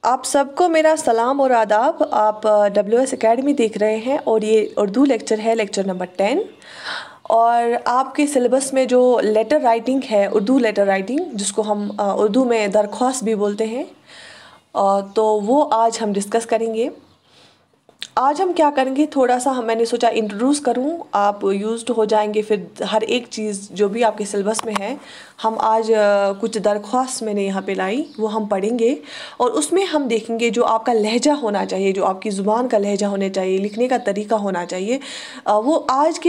आप सबको मेरा सलाम और आदाब। आप WS एकेडमी देख रहे हैं और ये उर्दू लेक्चर है, लेक्चर नंबर 10। और आपके सिलेबस में जो लेटर राइटिंग है, उर्दू लेटर राइटिंग, जिसको हम उर्दू में दरख्वास्त भी बोलते हैं, तो वो आज हम डिस्कस करेंगे। आज हम क्या करेंगे, थोड़ा सा मैंने सोचा इंट्रोड्यूस करूं, आप यूज्ड हो जाएंगे। फिर हर एक चीज़ जो भी आपके सिलेबस में है, हम आज कुछ दरख्वास्त मैंने यहाँ पे लाई, वो हम पढ़ेंगे। और उसमें हम देखेंगे जो आपका लहजा होना चाहिए, जो आपकी ज़ुबान का लहजा होना चाहिए, लिखने का तरीका होना चाहिए, वो आज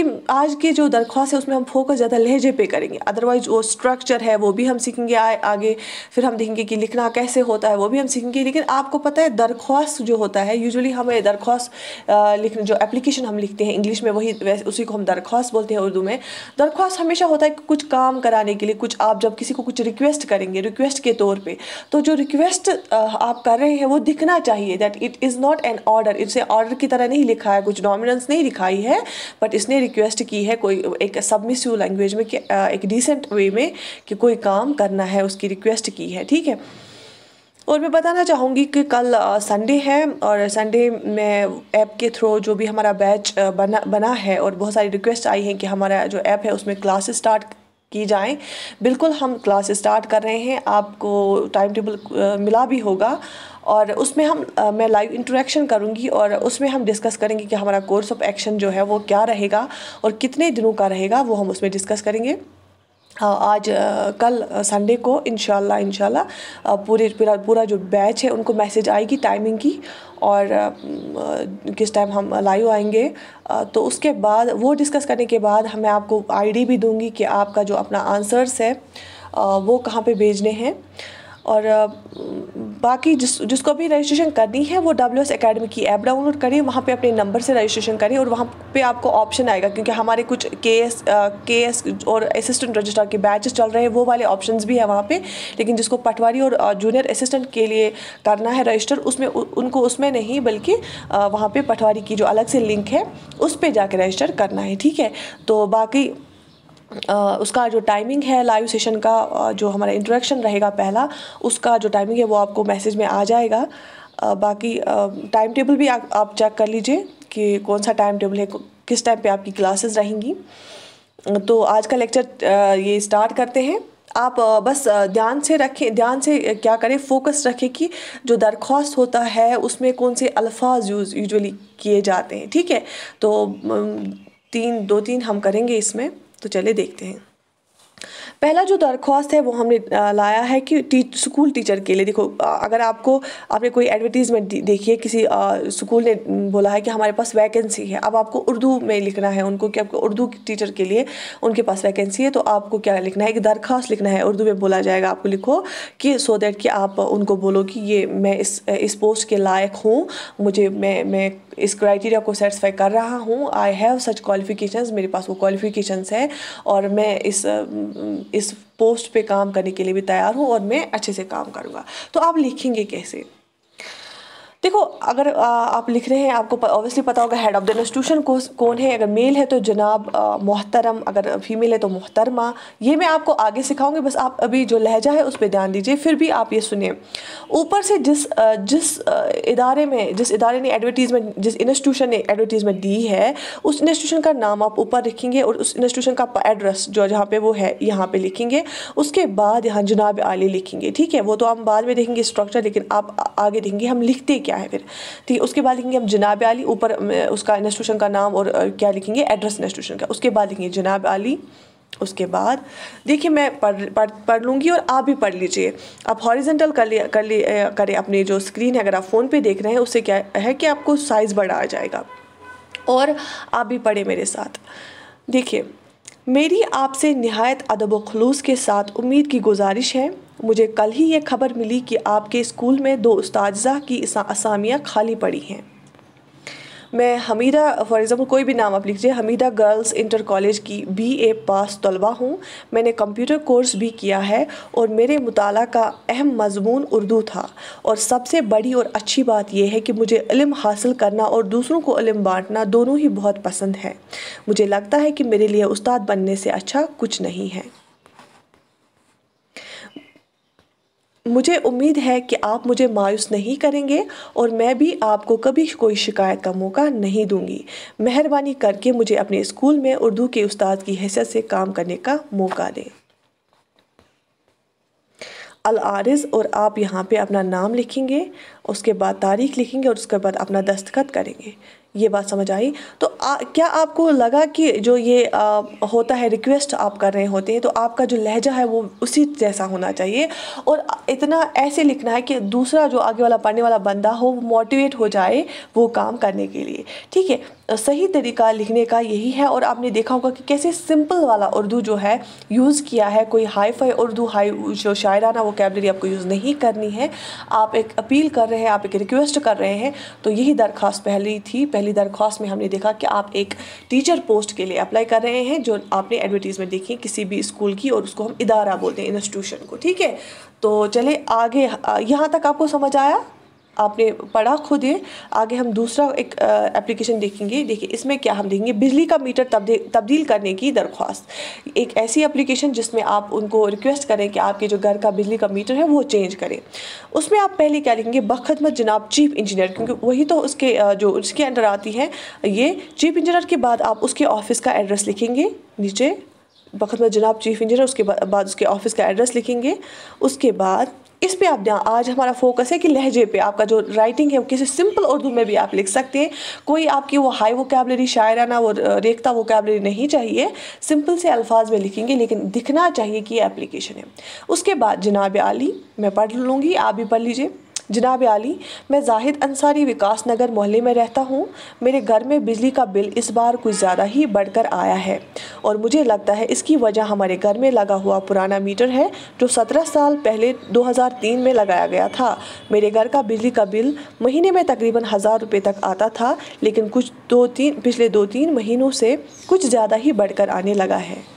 के जो दरख्वास्त है उसमें हम फोकस ज़्यादा लहजे पे करेंगे। अदरवाइज वो स्ट्रक्चर है वो भी हम सीखेंगे आगे। फिर हम देखेंगे कि लिखना कैसे होता है, वो भी हम सीखेंगे। लेकिन आपको पता है दरख्वास्त जो होता है, यूजुअली हमें दरख्वास्त लिखने, जो एप्लीकेशन हम लिखते हैं इंग्लिश में, वही उसी को हम दरख्वास्त बोलते हैं उर्दू में। दरख्वास्त हमेशा होता है कि कुछ काम कराने के लिए, कुछ आप जब किसी को कुछ रिक्वेस्ट करेंगे, रिक्वेस्ट के तौर पे, तो जो रिक्वेस्ट आप कर रहे हैं वो दिखना चाहिए that it is not an order. इसे ऑर्डर की तरह नहीं लिखा है, कुछ डोमिनेंस नहीं दिखाई है, बट इसने रिक्वेस्ट की है कोई एक सबमिसिव लैंग्वेज में, कि एक डिसेंट वे में कि कोई काम करना है, उसकी रिक्वेस्ट की है। ठीक है। और मैं बताना चाहूँगी कि कल संडे है, और संडे में ऐप के थ्रू जो भी हमारा बैच बना है, और बहुत सारी रिक्वेस्ट आई हैं कि हमारा जो ऐप है उसमें क्लासेस स्टार्ट की जाएं। बिल्कुल हम क्लास स्टार्ट कर रहे हैं, आपको टाइम टेबल मिला भी होगा, और उसमें मैं लाइव इंटरेक्शन करूंगी, और उसमें हम डिस्कस करेंगे कि हमारा कोर्स ऑफ एक्शन जो है वो क्या रहेगा और कितने दिनों का रहेगा, वो हम उसमें डिस्कस करेंगे। आज कल संडे को इंशाल्लाह पूरा जो बैच है उनको मैसेज आएगी टाइमिंग की, और किस टाइम हम लाइव आएंगे। तो उसके बाद वो डिस्कस करने के बाद मैं आपको आईडी भी दूंगी कि आपका जो अपना आंसर्स है वो कहाँ पे भेजने हैं। और बाकी जिसको भी रजिस्ट्रेशन करनी है वो WS एकेडमी की ऐप डाउनलोड करें, वहाँ पे अपने नंबर से रजिस्ट्रेशन करें, और वहाँ पे आपको ऑप्शन आएगा, क्योंकि हमारे कुछ केएस और असिस्टेंट रजिस्ट्रार के बैचेस चल रहे हैं, वो वाले ऑप्शंस भी है वहाँ पे। लेकिन जिसको पटवारी और जूनियर असिस्टेंट के लिए करना है रजिस्टर, उसमें उनको उसमें नहीं, बल्कि वहाँ पर पटवारी की जो अलग से लिंक है उस पर जाकर रजिस्टर करना है। ठीक है। तो बाकी उसका जो टाइमिंग है लाइव सेशन का, जो हमारा इंट्रोडक्शन रहेगा पहला, उसका जो टाइमिंग है वो आपको मैसेज में आ जाएगा। बाकी टाइम टेबल भी आप चेक कर लीजिए कि कौन सा टाइम टेबल है, किस टाइम पे आपकी क्लासेस रहेंगी। तो आज का लेक्चर ये स्टार्ट करते हैं। आप बस ध्यान से क्या करें, फोकस रखें कि जो दरख्वास्त होता है उसमें कौन से अल्फाज यूजुअली किए जाते हैं। ठीक है। तो 2-3 हम करेंगे इसमें, तो चले देखते हैं। पहला जो दरख्वास्त है वो हमने लाया है कि स्कूल टीचर के लिए। देखो, अगर आपने कोई एडवर्टीज़मेंट देखी है, किसी स्कूल ने बोला है कि हमारे पास वैकेंसी है, अब आपको उर्दू में लिखना है उनको कि आपको उर्दू टीचर के लिए उनके पास वैकेंसी है। तो आपको क्या लिखना है, कि दरख्वास्त लिखना है, उर्दू में बोला जाएगा, आपको लिखो कि सो दैट कि आप उनको बोलो कि ये मैं इस पोस्ट के लायक हूँ, मैं इस क्राइटेरिया को सेटिस्फाई कर रहा हूँ, आई हैव सच क्वालिफिकेशंस, मेरे पास वो क्वालिफिकेशंस है, और मैं इस पोस्ट पे काम करने के लिए भी तैयार हूँ, और मैं अच्छे से काम करूँगा। तो आप लिखेंगे कैसे? देखो, अगर आप लिख रहे हैं, आपको ऑब्वियसली पता होगा हेड ऑफ़ द इंस्टीट्यूशन कौन है। अगर मेल है तो जनाब मोहतरम, अगर फीमेल है तो मोहतरमा। ये मैं आपको आगे सिखाऊंगी, बस आप अभी जो लहजा है उस पर ध्यान दीजिए। फिर भी आप ये सुनिए, ऊपर से जिस इदारे ने एडवर्टीज़मेंट, जिस इंस्टीट्यूशन ने एडवर्टीज़मेंट दी है, उस इंस्टीट्यूशन का नाम आप ऊपर लिखेंगे, और उस इंस्टीट्यूशन का एड्रेस जो जहाँ पे वो है यहाँ पे लिखेंगे। उसके बाद यहाँ जनाब आली लिखेंगे। ठीक है। वो तो हम बाद में देखेंगे स्ट्रक्चर, लेकिन आप आगे देखेंगे हम लिखते क्या है फिर। ठीक है। उसके बाद लिखेंगे हम जनाब आली, ऊपर उसका इंस्टीट्यूशन का नाम, और क्या लिखेंगे, एड्रेस इंस्टीट्यूशन का। उसके बाद लिखेंगे जनाब आली। उसके बाद देखिए, मैं पढ़ लूँगी और आप भी पढ़ लीजिए। आप हॉरिजॉन्टल करें अपनी जो स्क्रीन है, अगर आप फ़ोन पे देख रहे हैं, उससे क्या है कि आपको साइज़ बड़ा आ जाएगा, और आप भी पढ़े मेरे साथ। देखिए, मेरी आपसे निहायत अदब व खुलूस के साथ उम्मीद की गुजारिश है। मुझे कल ही ये खबर मिली कि आपके स्कूल में 2 उस्ताज़ा की असामियाँ खाली पड़ी हैं। मैं हमीदा, फॉर एग्ज़ाम्पल कोई भी नाम आप लीजिए, हमीदा गर्ल्स इंटर कॉलेज की BA पास तलबा हूँ। मैंने कंप्यूटर कोर्स भी किया है, और मेरे मुताला का अहम मज़मून उर्दू था। और सबसे बड़ी और अच्छी बात यह है कि मुझे इल्म हासिल करना और दूसरों को इल्म बांटना दोनों ही बहुत पसंद है। मुझे लगता है कि मेरे लिए उस्ताद बनने से अच्छा कुछ नहीं है। मुझे उम्मीद है कि आप मुझे मायूस नहीं करेंगे और मैं भी आपको कभी कोई शिकायत का मौका नहीं दूंगी। मेहरबानी करके मुझे अपने स्कूल में उर्दू के उस्ताद की हैसियत से काम करने का मौका दें। अल आरिज़, और आप यहाँ पे अपना नाम लिखेंगे, उसके बाद तारीख लिखेंगे और उसके बाद अपना दस्तखत करेंगे। ये बात समझ आई? तो क्या आपको लगा कि जो ये होता है, रिक्वेस्ट आप कर रहे होते हैं, तो आपका जो लहजा है वो उसी जैसा होना चाहिए और इतना ऐसे लिखना है कि दूसरा जो आगे वाला पढ़ने वाला बंदा हो वो मोटिवेट हो जाए वो काम करने के लिए। ठीक है, सही तरीका लिखने का यही है। और आपने देखा होगा कि कैसे सिंपल वाला उर्दू जो है यूज़ किया है। कोई हाई फाई उर्दू, हाई जो शायराना वोकैबलरी आपको यूज़ नहीं करनी है। आप एक अपील कर रहे हैं, आप एक रिक्वेस्ट कर रहे हैं। तो यही दरख्वास्त पहली दरख्वास्त में हमने देखा कि आप एक टीचर पोस्ट के लिए अप्लाई कर रहे हैं, जो आपने एडवर्टीजमेंट देखी किसी भी स्कूल की, और उसको हम इदारा बोलते हैं, इंस्टीट्यूशन को। ठीक है, तो चले आगे। यहाँ तक आपको समझ आया? आपने पढ़ा खुद है। आगे हम दूसरा एक एप्लीकेशन देखेंगे। देखिए इसमें क्या हम देखेंगे, बिजली का मीटर तब्दील करने की दरख्वास्त। एक ऐसी एप्लीकेशन जिसमें आप उनको रिक्वेस्ट करें कि आपके जो घर का बिजली का मीटर है वो चेंज करें। उसमें आप पहले क्या लिखेंगे, बखदमत जनाब चीफ इंजीनियर, क्योंकि वही तो उसके जो उसके अंडर आती है ये चीफ इंजीनियर। के बाद आप उसके ऑफिस का एड्रेस लिखेंगे नीचे, बखदमत जनाब चीफ इंजीनियर, उसके बाद उसके ऑफिस का एड्रेस लिखेंगे। उसके बाद इस पे आप आज हमारा फोकस है कि लहजे पे आपका जो राइटिंग है वो किसी सिंपल उर्दू में भी आप लिख सकते हैं। कोई आपकी वो हाई वोकैबलरी, शायराना, वो रेख्ता वोकैबलरी नहीं चाहिए। सिंपल से अल्फाज में लिखेंगे, लेकिन दिखना चाहिए कि ये एप्लीकेशन है। उसके बाद जनाब आली, मैं पढ़ लूँगी, आप भी पढ़ लीजिए। जनाब आली, मैं जाहिद अंसारी विकास नगर मोहल्ले में रहता हूँ। मेरे घर में बिजली का बिल इस बार कुछ ज़्यादा ही बढ़कर आया है और मुझे लगता है इसकी वजह हमारे घर में लगा हुआ पुराना मीटर है, जो 17 साल पहले 2003 में लगाया गया था। मेरे घर का बिजली का बिल महीने में तकरीबन 1000 रुपये तक आता था, लेकिन पिछले 2-3 महीनों से कुछ ज़्यादा ही बढ़कर आने लगा है।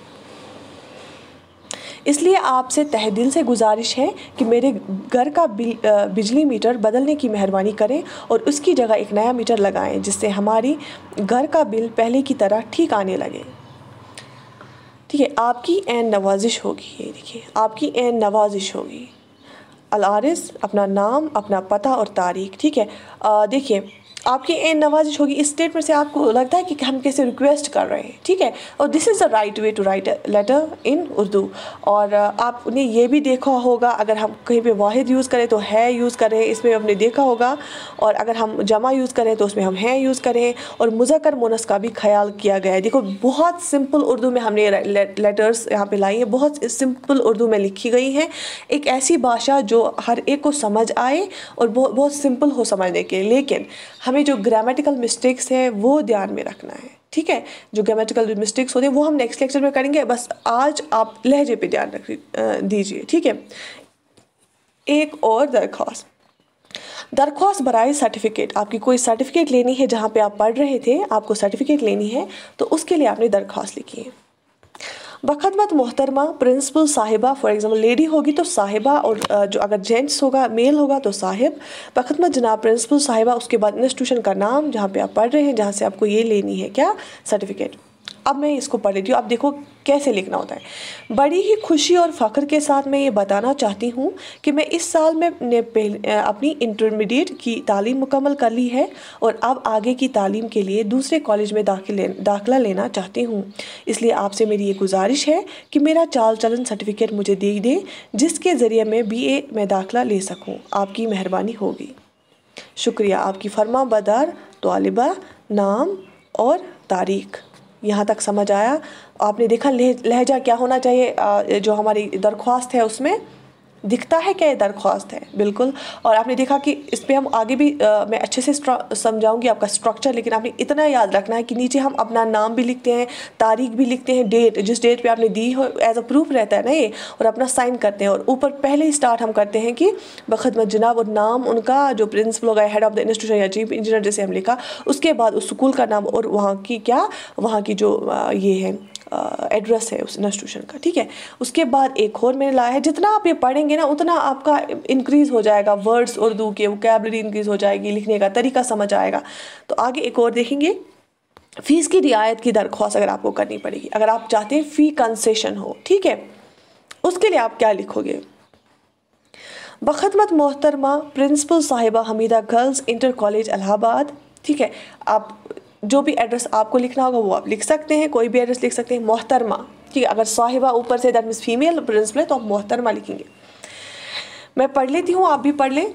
इसलिए आपसे तहे दिल से गुजारिश है कि मेरे घर का बिजली मीटर बदलने की मेहरबानी करें और उसकी जगह एक नया मीटर लगाएं, जिससे हमारी घर का बिल पहले की तरह ठीक आने लगे। ठीक है, आपकी ऐन नवाजिश होगी। ये देखिए, आपकी ऐन नवाजिश होगी। अल आरिज़, अपना नाम, अपना पता और तारीख। ठीक है, देखिए आपकी ऐन नवाजिश होगी। इस स्टेटमेंट से आपको लगता है कि हम कैसे रिक्वेस्ट कर रहे हैं। ठीक है, और this is the right way to write letter in Urdu. और आपने ये भी देखा होगा, अगर हम कहीं पे वाहिद यूज़ करें तो है यूज़ करें, इसमें हमने देखा होगा। और अगर हम जमा यूज़ करें तो उसमें हम है यूज़ करें। और मुज़क्कर मुअन्नस का भी ख्याल किया गया है। देखो बहुत सिंपल उर्दू में हमने लेटर्स यहाँ पे लाई है, बहुत सिंपल उर्दू में लिखी गई हैं। एक ऐसी भाषा जो हर एक को समझ आए और बहुत सिंपल हो समझने के, लेकिन हमें जो ग्रामेटिकल मिस्टेक्स है वो ध्यान में रखना है। ठीक है, जो ग्रामेटिकल मिस्टेक्स होते हैं वो हम नेक्स्ट लेक्चर में करेंगे। बस आज आप लहजे पे ध्यान दीजिए। ठीक है, एक और दरख्वास्त बराए सर्टिफिकेट। आपकी कोई सर्टिफिकेट लेनी है, जहाँ पे आप पढ़ रहे थे आपको सर्टिफिकेट लेनी है, तो उसके लिए आपने दरख्वास्त लिखी है। बखदमत मोहतरमा प्रिंसिपल साहिबा, फॉर एग्जाम्पल लेडी होगी तो साहिबा, और जो अगर जेंट्स होगा, मेल होगा तो साहिब। बखदमत जनाब प्रिंसिपल साहिबा, उसके बाद इंस्टीट्यूशन का नाम जहाँ पे आप पढ़ रहे हैं, जहाँ से आपको ये लेनी है क्या, सर्टिफिकेट। अब मैं इसको पढ़ लेती हूँ, आप देखो कैसे लिखना होता है। बड़ी ही खुशी और फ़ख्र के साथ मैं ये बताना चाहती हूँ कि मैं इस साल में अपनी इंटरमीडिएट की तालीम मुकम्मल कर ली है और अब आगे की तालीम के लिए दूसरे कॉलेज में दाखिला लेना चाहती हूँ। इसलिए आपसे मेरी ये गुजारिश है कि मेरा चाल चलन सर्टिफिकेट मुझे दे दें, जिसके ज़रिए मैं BA में दाखिला ले सकूँ। आपकी मेहरबानी होगी। शुक्रिया। आपकी फरमा बरदार तालिबा, नाम और तारीख़। यहाँ तक समझ आया? आपने देखा लहजा क्या होना चाहिए, जो हमारी दरख्वास्त है उसमें दिखता है क्या ये दरख्वास्त है, बिल्कुल। और आपने देखा कि इस पर हम आगे भी मैं अच्छे से समझाऊंगी आपका स्ट्रक्चर, लेकिन आपने इतना याद रखना है कि नीचे हम अपना नाम भी लिखते हैं, तारीख भी लिखते हैं, डेट जिस डेट पे आपने दी हो एज अ प्रूफ रहता है ना ये, और अपना साइन करते हैं। और ऊपर पहले ही स्टार्ट हम करते हैं कि बखदमत जनाब, और नाम उनका जो प्रिंसिपल होगा, हेड ऑफ द इंस्टीट्यूशन या चीफ इंजीनियर जैसे हम लिखा, उसके बाद उस स्कूल का नाम और वहाँ की जो ये है एड्रेस है उस इंस्टीट्यूशन का। ठीक है, उसके बाद एक और मैंने लाया है, जितना आप ये पढ़ेंगे ना उतना आपका इंक्रीज़ हो जाएगा, वर्ड्स उर्दू के वोकैबलरी इंक्रीज़ हो जाएगी, लिखने का तरीका समझ आएगा। तो आगे एक और देखेंगे, फ़ीस की रियायत की दरख्वास्त अगर आपको करनी पड़ेगी, अगर आप चाहते हैं फ़ी कंसेशन हो। ठीक है, उसके लिए आप क्या लिखोगे, बखदमत मोहतरमा प्रिंसिपल साहिबा Hamida girls inter college Allahabad. ठीक है, आप जो भी एड्रेस आपको लिखना होगा वो आप लिख सकते हैं, कोई भी एड्रेस लिख सकते हैं। मोहतरमा, ठीक है, अगर साहिबा ऊपर say that means female principal है तो आप मोहतरमा लिखेंगे। मैं पढ़ लेती हूँ, आप भी पढ़ लें।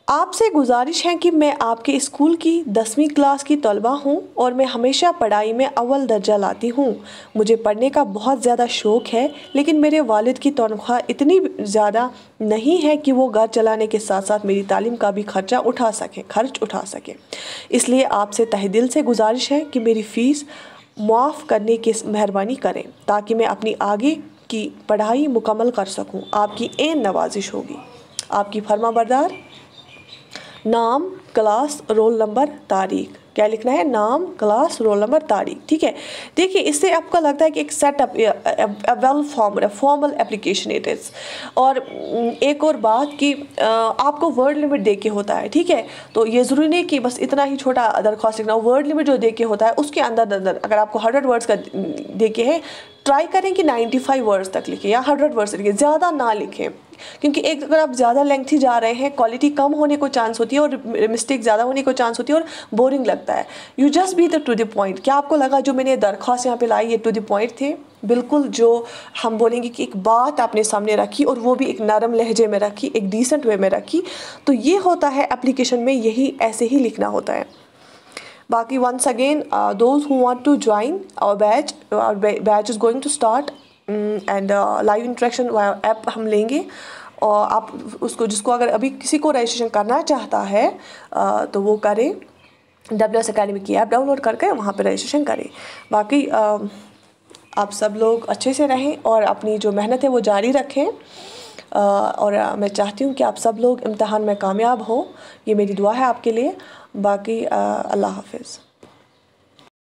आपसे गुजारिश है कि मैं आपके स्कूल की 10वीं क्लास की तलबा हूँ और मैं हमेशा पढ़ाई में अव्वल दर्जा लाती हूँ। मुझे पढ़ने का बहुत ज़्यादा शौक़ है, लेकिन मेरे वालिद की तनख्वाह इतनी ज़्यादा नहीं है कि वो घर चलाने के साथ साथ मेरी तालीम का भी खर्च उठा सकें। इसलिए आपसे तहे दिल से गुजारिश है कि मेरी फ़ीस माफ़ करने की मेहरबानी करें ताकि मैं अपनी आगे की पढ़ाई मुकम्मल कर सकूँ। आपकी ऐन नवाजिश होगी। आपकी फर्माबरदार। नाम, क्लास, रोल नंबर, तारीख। क्या लिखना है? नाम, क्लास, रोल नंबर, तारीख। ठीक है, देखिए इससे आपको लगता है कि एक setup well formal application it is. और एक और बात कि आपको वर्ड लिमिट दे के होता है। ठीक है, तो ये ज़रूरी नहीं कि बस इतना ही छोटा दरख्वास्त लिखना। वर्ड लिमिट जो दे के होता है उसके अंदर अगर आपको 100 वर्ड्स का दे के है, ट्राई करें कि 95 वर्ड्स तक लिखें या 100 वर्ड्स लिखें, ज़्यादा ना लिखें। क्योंकि एक अगर आप ज़्यादा लेंथी जा रहे हैं, क्वालिटी कम होने को चांस होती है और मिस्टेक ज़्यादा होने को चांस होती है और बोरिंग लगता है। You just be the two the point. क्या आपको लगा जो मैंने दरख्वास्त यहाँ पे लाई ये टू द पॉइंट थे? बिल्कुल, जो हम बोलेंगे कि एक बात आपने सामने रखी और वो भी एक नरम लहजे में रखी, एक डिसेंट वे में रखी। तो ये होता है एप्लीकेशन में, यही ऐसे ही लिखना होता है। बाकी once again those who want to join our batch is going to start and live interaction app हम लेंगे। और आप उसको जिसको अगर अभी किसी को रजिस्ट्रेशन करना चाहता है तो वो करें, WS अकेडमी की ऐप डाउनलोड करके वहाँ पे रजिस्ट्रेशन करें। बाकी आप सब लोग अच्छे से रहें और अपनी जो मेहनत है वो जारी रखें। और मैं चाहती हूँ कि आप सब लोग इम्तिहान में कामयाब हो। ये मेरी दुआ है आपके लिए। बाकी अल्लाह हाफिज़।